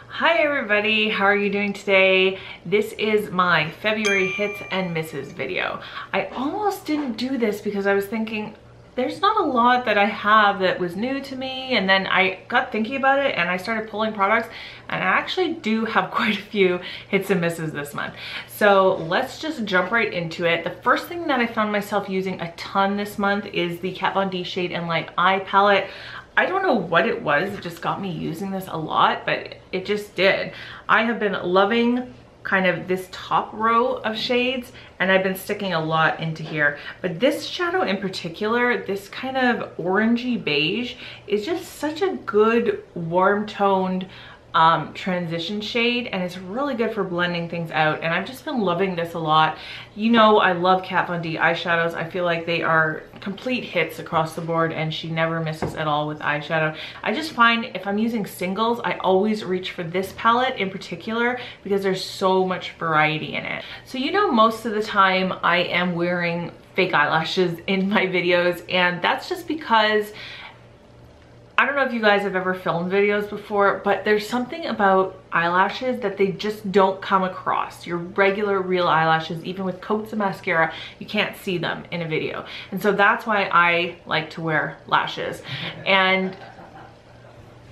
Hi everybody, how are you doing today? This is my February hits and misses video. I almost didn't do this because I was thinking there's not a lot that I have that was new to me, and then I got thinking about it and I started pulling products, and I actually do have quite a few hits and misses this month. So let's just jump right into it. The first thing that I found myself using a ton this month is the Kat Von D Shade and Light Eye Palette. I don't know what it was, it just got me using this a lot, but it just did. I have been loving kind of this top row of shades, and I've been sticking a lot into here. But this shadow in particular, this kind of orangey beige, is just such a good warm toned transition shade, and it's really good for blending things out, and I've just been loving this a lot. You know, I love Kat Von D eyeshadows. I feel like they are complete hits across the board, and she never misses at all with eyeshadow. I just find if I'm using singles, I always reach for this palette in particular because there's so much variety in it. So you know, most of the time I am wearing fake eyelashes in my videos, and that's just because I don't know if you guys have ever filmed videos before, but there's something about eyelashes that they just don't come across. Your regular real eyelashes, even with coats of mascara, you can't see them in a video. And so that's why I like to wear lashes. And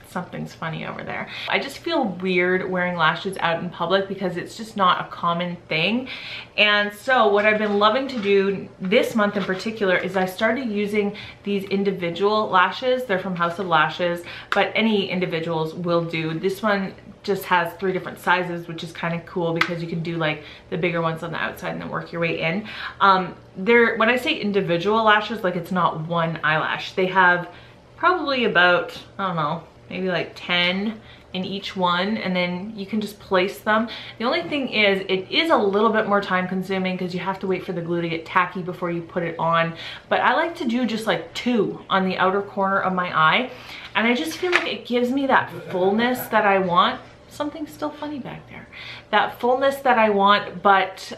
something's funny over there. I just feel weird wearing lashes out in public because it's just not a common thing. And so what I've been loving to do this month in particular is I started using these individual lashes. They're from House of Lashes, but any individuals will do. This one just has 3 different sizes, which is kind of cool because you can do like the bigger ones on the outside and then work your way in. When I say individual lashes, like it's not one eyelash. They have probably about, I don't know, maybe like 10 in each one, and then you can just place them. The only thing is it is a little bit more time consuming because you have to wait for the glue to get tacky before you put it on, but I like to do just like 2 on the outer corner of my eye, and I just feel like it gives me that fullness that I want. Something's still funny back there. That fullness that I want, but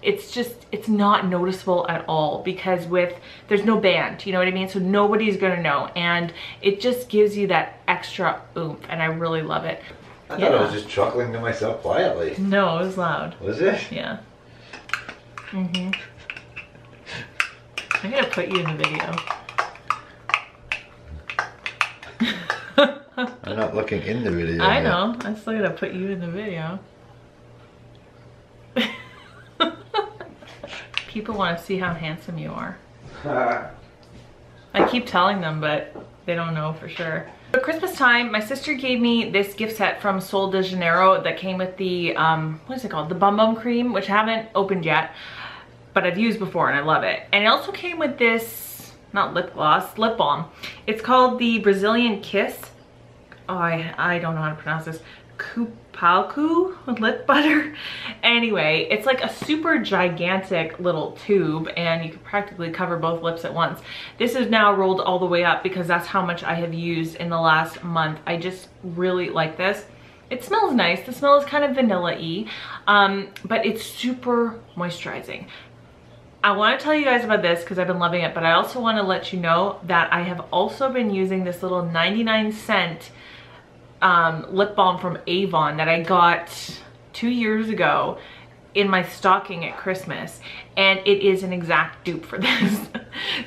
it's not noticeable at all because there's no band, you know what I mean? So nobody's gonna know, and it just gives you that extra oomph, and I really love it. I thought I was just chuckling to myself quietly. No, it was loud. Was it? Yeah. I'm gonna put you in the video. I'm not looking in the video. I know. I'm still gonna put you in the video. People want to see how handsome you are. I keep telling them, but they don't know for sure. For Christmas time, my sister gave me this gift set from Sol de Janeiro that came with the, what is it called? The Bum Bum Cream, which I haven't opened yet, but I've used before and I love it. And it also came with this, not lip gloss, lip balm. It's called the Brazilian Kiss. Oh, I don't know how to pronounce this. Kupalku lip butter. Anyway, it's like a super gigantic little tube, and you can practically cover both lips at once. This is now rolled all the way up because that's how much I have used in the last month. I just really like this. It smells nice. The smell is kind of vanilla-y, but it's super moisturizing. I want to tell you guys about this because I've been loving it, but I also want to let you know that I have also been using this little 99-cent lip balm from Avon that I got 2 years ago in my stocking at Christmas, and it is an exact dupe for this.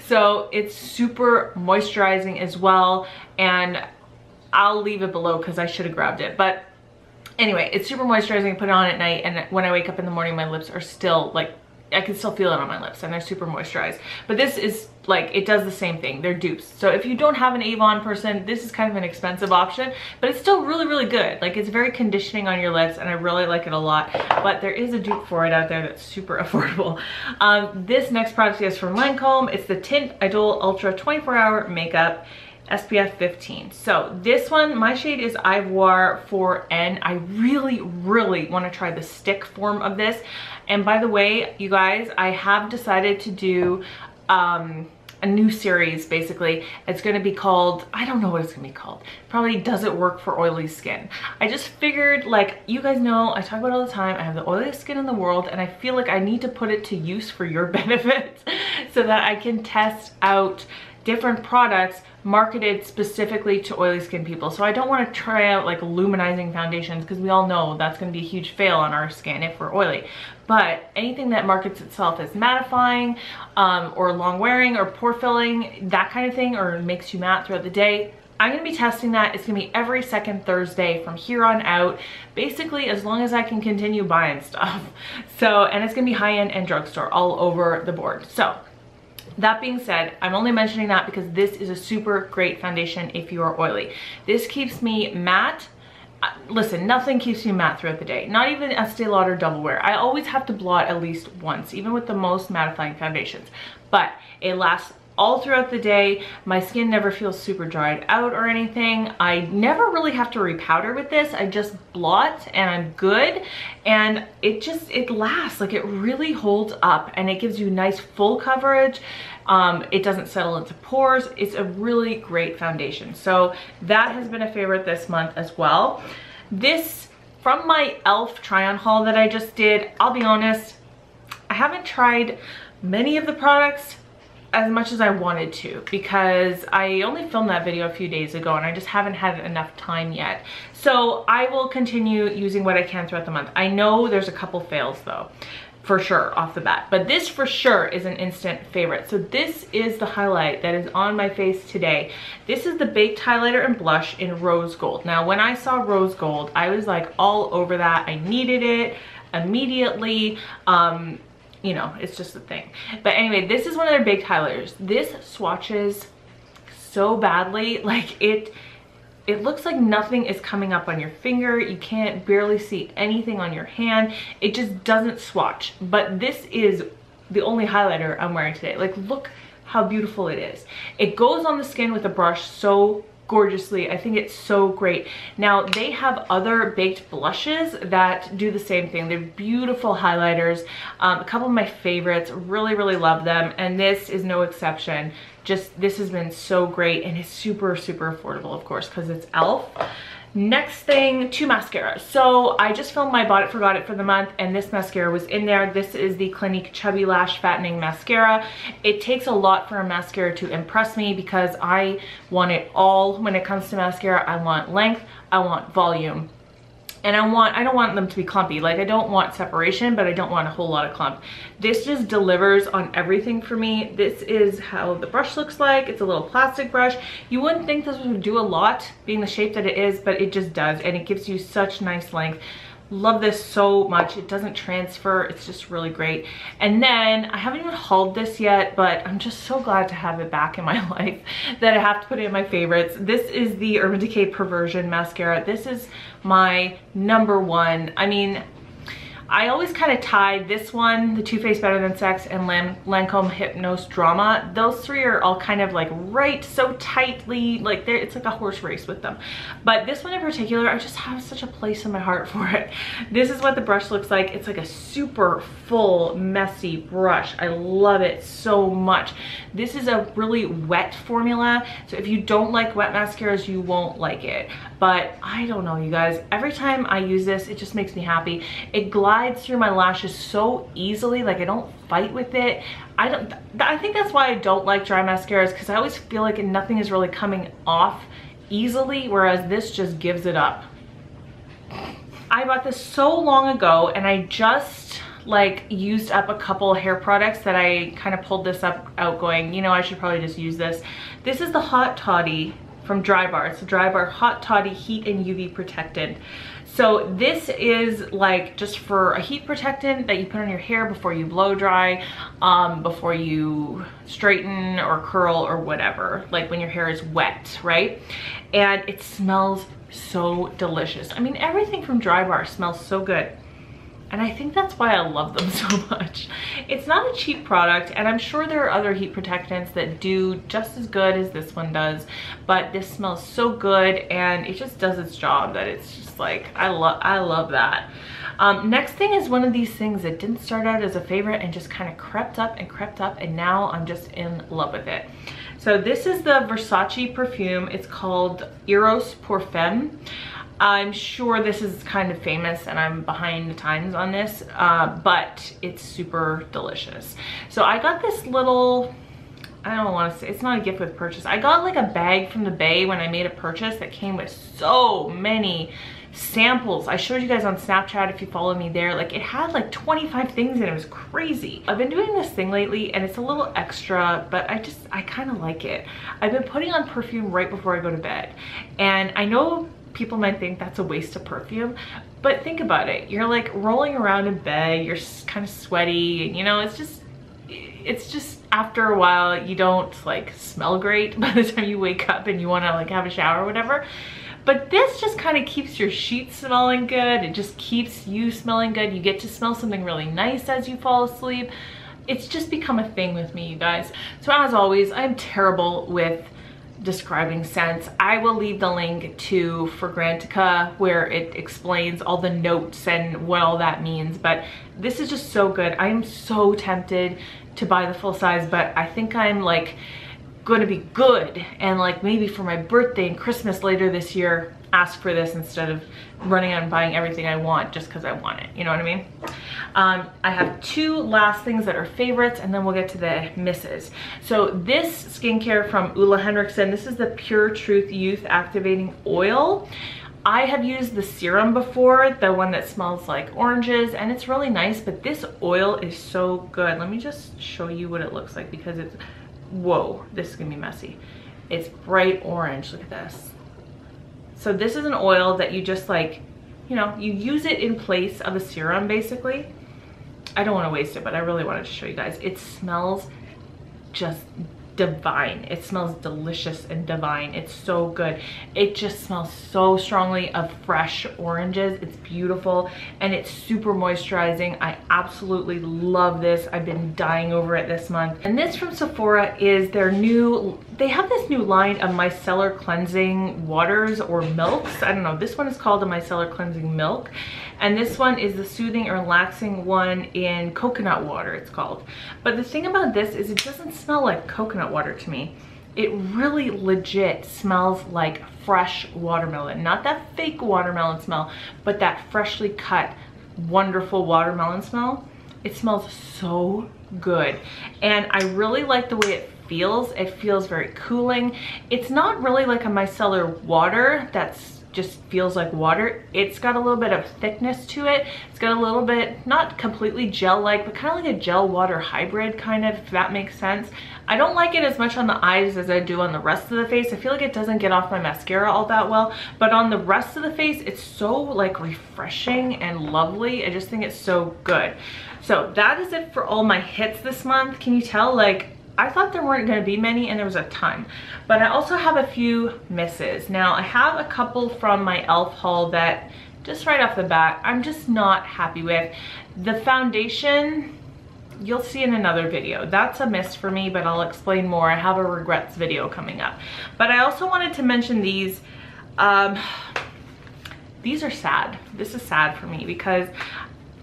So it's super moisturizing as well, and I'll leave it below because I should have grabbed it. But anyway, it's super moisturizing. I put it on at night, and when I wake up in the morning, my lips are still like, I can still feel it on my lips, and they're super moisturized. But this is like, it does the same thing. They're dupes. So if you don't have an Avon person, this is kind of an expensive option, but it's still really, really good. Like, it's very conditioning on your lips, and I really like it a lot. But there is a dupe for it out there that's super affordable. This next product is from Lancome. It's the Tint Idol Ultra 24-Hour Makeup SPF 15. So this one, my shade is Ivoire 4N. I really, really want to try the stick form of this. And by the way, you guys, I have decided to do a new series, basically. It's going to be called, I don't know what it's going to be called. Probably Does It Work for Oily Skin. I just figured, like, you guys know, I talk about it all the time, I have the oiliest skin in the world, and I feel like I need to put it to use for your benefit so that I can test out different products marketed specifically to oily skin people. So I don't want to try out like luminizing foundations, because we all know that's going to be a huge fail on our skin if we're oily. But anything that markets itself as mattifying, or long wearing, or pore filling, that kind of thing, or makes you matte throughout the day, I'm going to be testing that. It's going to be every second Thursday from here on out, basically as long as I can continue buying stuff. So, and it's going to be high-end and drugstore all over the board. So that being said, I'm only mentioning that because this is a super great foundation if you are oily. This keeps me matte. Listen, nothing keeps me matte throughout the day. Not even Estee Lauder Double Wear. I always have to blot at least once, even with the most mattifying foundations. But it lasts all throughout the day. My skin never feels super dried out or anything. I never really have to repowder with this. I just blot and I'm good. And it lasts, like it really holds up, and it gives you nice full coverage. It doesn't settle into pores. It's a really great foundation. So that has been a favorite this month as well. This, from my e.l.f. try-on haul that I just did, I'll be honest, I haven't tried many of the products as much as I wanted to, because I only filmed that video a few days ago and I just haven't had enough time yet. So I will continue using what I can throughout the month. I know there's a couple fails though, for sure, off the bat, but this for sure is an instant favorite. So this is the highlight that is on my face today. This is the Baked Highlighter and Blush in Rose Gold. Now when I saw Rose Gold, I was like all over that. I needed it immediately. You know, it's just a thing. But anyway, this is one of their baked highlighters. This swatches so badly. Like it looks like nothing is coming up on your finger. You can't barely see anything on your hand. It just doesn't swatch. But this is the only highlighter I'm wearing today. Like, look how beautiful it is. It goes on the skin with a brush so gorgeously. I think it's so great. Now they have other baked blushes that do the same thing. They're beautiful highlighters. A couple of my favorites, really love them, and this is no exception. Just, this has been so great, and it's super affordable, of course, because it's e.l.f. Next thing, 2 mascaras. So I just filmed my Bought It Forgot It for the month, and this mascara was in there. This is the Clinique Chubby Lash Fattening Mascara. It takes a lot for a mascara to impress me, because I want it all when it comes to mascara. I want length, I want volume, and I don't want them to be clumpy. Like, I don't want separation, but I don't want a whole lot of clump. This just delivers on everything for me. This is how the brush looks like. It's a little plastic brush. You wouldn't think this would do a lot, being the shape that it is, but it just does, and it gives you such nice length. Love this so much. It doesn't transfer. It's just really great. And then I haven't even hauled this yet, but I'm just so glad to have it back in my life that I have to put it in my favorites. This is the Urban Decay Perversion Mascara. This is my #1. I mean, I always kind of tied this one, the Too Faced Better Than Sex, and Lancome Hypnose Drama. Those three are all kind of like right so tightly, like it's like a horse race with them. But this one in particular, I just have such a place in my heart for it. This is what the brush looks like. It's like a super full, messy brush. I love it so much. This is a really wet formula, so if you don't like wet mascaras, you won't like it. But I don't know, you guys, every time I use this, it just makes me happy. It glides through my lashes so easily, like I don't fight with it. I think that's why I don't like dry mascaras, because I always feel like nothing is really coming off easily, whereas this just gives it up. I bought this so long ago, and I just like used up a couple hair products that I kind of pulled this up out going, you know, I should probably just use this. This is the Hot Toddy from Drybar. It's a Drybar Hot Toddy Heat and UV Protectant. So this is like just for a heat protectant that you put on your hair before you blow dry, before you straighten or curl or whatever, like when your hair is wet, right? And it smells so delicious. I mean, everything from Drybar smells so good. And I think that's why I love them so much. It's not a cheap product, and I'm sure there are other heat protectants that do just as good as this one does, but this smells so good, and it just does its job that it's just like, I love that. Next thing is one of these things that didn't start out as a favorite and just kind of crept up, and now I'm just in love with it. So this is the Versace perfume. It's called Eros Pour Femme. I'm sure this is kind of famous and I'm behind the times on this, but it's super delicious. So I got this little I don't want to say, it's not a gift with purchase. I got like a bag from the Bay when I made a purchase that came with so many samples. I showed you guys on Snapchat if you follow me there. Like it had like 25 things and it was crazy. I've been doing this thing lately and it's a little extra, but I kind of like it. I've been putting on perfume right before I go to bed. And I know people might think that's a waste of perfume, but think about it. You're like rolling around in bed, you're kind of sweaty, and you know, it's just after a while you don't like smell great by the time you wake up and you want to like have a shower or whatever. But this just kind of keeps your sheets smelling good. It just keeps you smelling good. You get to smell something really nice as you fall asleep. It's just become a thing with me, you guys. So as always, I'm terrible with describing scents. I will leave the link to Fragrantica where it explains all the notes and what all that means. But this is just so good. I am so tempted to buy the full size, but I think I'm like going to be good and like maybe for my birthday and Christmas later this year ask for this instead of running out and buying everything I want just because I want it, you know what I mean? I have two last things that are favorites and then we'll get to the misses. So this skincare from Ole Henriksen, this is the Pure Truth Youth Activating Oil. I have used the serum before, the one that smells like oranges, and it's really nice, but this oil is so good. Let me just show you what it looks like because it's, whoa, this is gonna be messy. It's bright orange, look at this. So this is an oil that you just like, you know, you use it in place of a serum basically. I don't want to waste it, but I really wanted to show you guys. It smells just divine. It smells delicious and divine. It's so good. It just smells so strongly of fresh oranges. It's beautiful and it's super moisturizing. I absolutely love this. I've been dying over it this month. And this from Sephora is their new, they have this new line of micellar cleansing waters or milks. I don't know. This one is called a micellar cleansing milk. And this one is the soothing or relaxing one in coconut water, it's called. But the thing about this is it doesn't smell like coconut water to me. It really legit smells like fresh watermelon. Not that fake watermelon smell, but that freshly cut, wonderful watermelon smell. It smells so good. And I really like the way it feels. It feels very cooling. It's not really like a micellar water that's just feels like water. It's got a little bit of thickness to it. It's got a little bit, not completely gel-like, but kind of like a gel-water hybrid kind of, if that makes sense. I don't like it as much on the eyes as I do on the rest of the face. I feel like it doesn't get off my mascara all that well, but on the rest of the face, it's so like refreshing and lovely. I just think it's so good. So that is it for all my hits this month. Can you tell, like, I thought there weren't going to be many and there was a ton, but I also have a few misses. Now I have a couple from my e.l.f. haul that just right off the bat, I'm just not happy with. The foundation, you'll see in another video. That's a miss for me, but I'll explain more. I have a regrets video coming up. But I also wanted to mention these. These are sad. This is sad for me because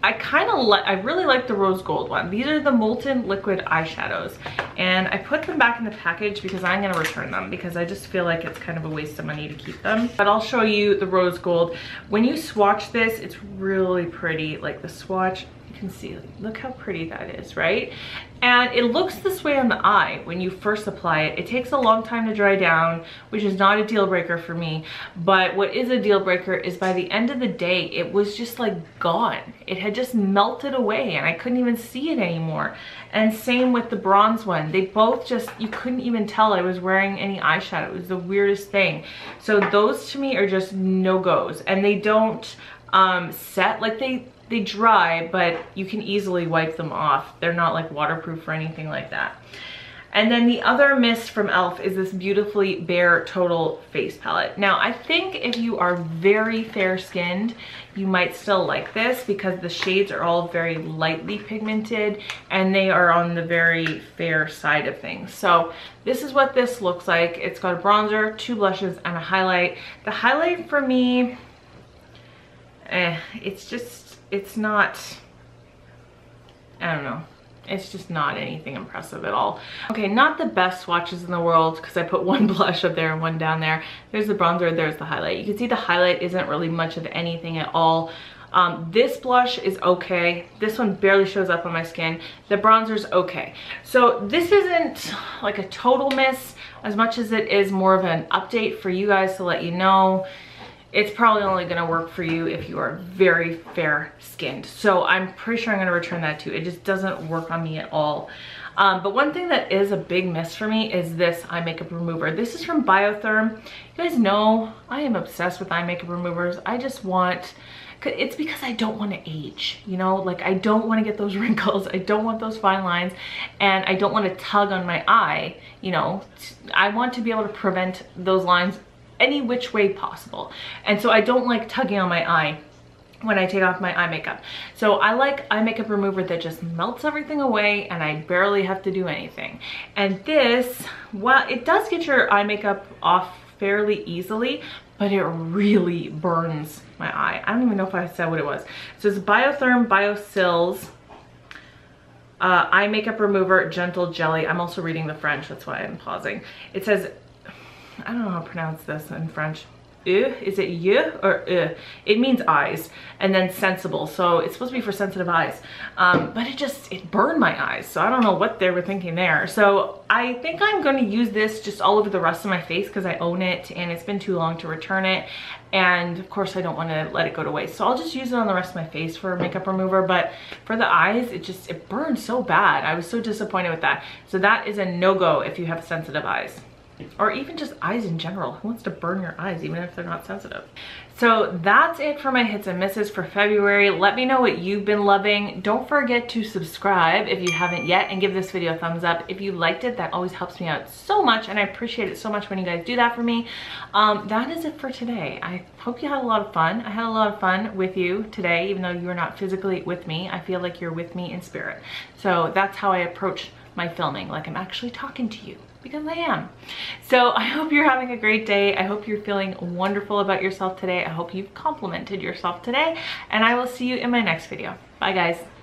I really like the rose gold one. These are the Molten Liquid eyeshadows. And I put them back in the package because I'm gonna return them because I just feel like it's kind of a waste of money to keep them. But I'll show you the rose gold. When you swatch this, it's really pretty. Like the swatch, you can see, look how pretty that is, right? And it looks this way on the eye when you first apply it. It takes a long time to dry down, which is not a deal breaker for me. But what is a deal breaker is by the end of the day, it was just like gone. It had just melted away and I couldn't even see it anymore. And same with the bronze one. They both just, you couldn't even tell I was wearing any eyeshadow. It was the weirdest thing. So those to me are just no-goes. And they don't set, like they dry, but you can easily wipe them off. They're not like waterproof or anything like that. And then the other miss from e.l.f. is this Beautifully Bare Total Face Palette. Now, I think if you are very fair-skinned, you might still like this because the shades are all very lightly pigmented and they are on the very fair side of things. So this is what this looks like. It's got a bronzer, 2 blushes, and a highlight. The highlight for me, it's not, I don't know. It's just not anything impressive at all. Okay, not the best swatches in the world because I put one blush up there and one down there. There's the bronzer, there's the highlight. You can see the highlight isn't really much of anything at all. This blush is okay. This one barely shows up on my skin. The bronzer's okay. So this isn't like a total miss as much as it is more of an update for you guys to let you know it's probably only gonna work for you if you are very fair skinned. So I'm pretty sure I'm gonna return that too. It just doesn't work on me at all. But one thing that is a big miss for me is this eye makeup remover. This is from Biotherm. You guys know I am obsessed with eye makeup removers. I just want, it's because I don't want to age, you know, like I don't want to get those wrinkles. I don't want those fine lines, and I don't want to tug on my eye, you know. I want to be able to prevent those lines any which way possible. And so I don't like tugging on my eye when I take off my eye makeup. So I like eye makeup remover that just melts everything away and I barely have to do anything. And this, well, it does get your eye makeup off fairly easily, but it really burns my eye. I don't even know if I said what it was. So it's Biotherm Biosils eye makeup remover gentle jelly. I'm also reading the French, that's why I'm pausing. It says, I don't know how to pronounce this in French. Is it you or it means eyes, and then sensible, so it's supposed to be for sensitive eyes, but it burned my eyes, so I don't know what they were thinking there. So I think I'm going to use this just all over the rest of my face because I own it and it's been too long to return it, and of course I don't want to let it go to waste, so I'll just use it on the rest of my face for a makeup remover. But for the eyes, it burned so bad. I was so disappointed with that. So that is a no-go if you have sensitive eyes, or even just eyes in general. Who wants to burn your eyes even if they're not sensitive? So that's it for my hits and misses for February. Let me know what you've been loving. Don't forget to subscribe if you haven't yet, and give this video a thumbs up if you liked it. That always helps me out so much, and I appreciate it so much when you guys do that for me. That is it for today. I hope you had a lot of fun. I had a lot of fun with you today, even though you are not physically with me. I feel like you're with me in spirit. So that's how I approach my filming, like I'm actually talking to you, because I am. So I hope you're having a great day. I hope you're feeling wonderful about yourself today. I hope you've complimented yourself today, and I will see you in my next video. Bye guys.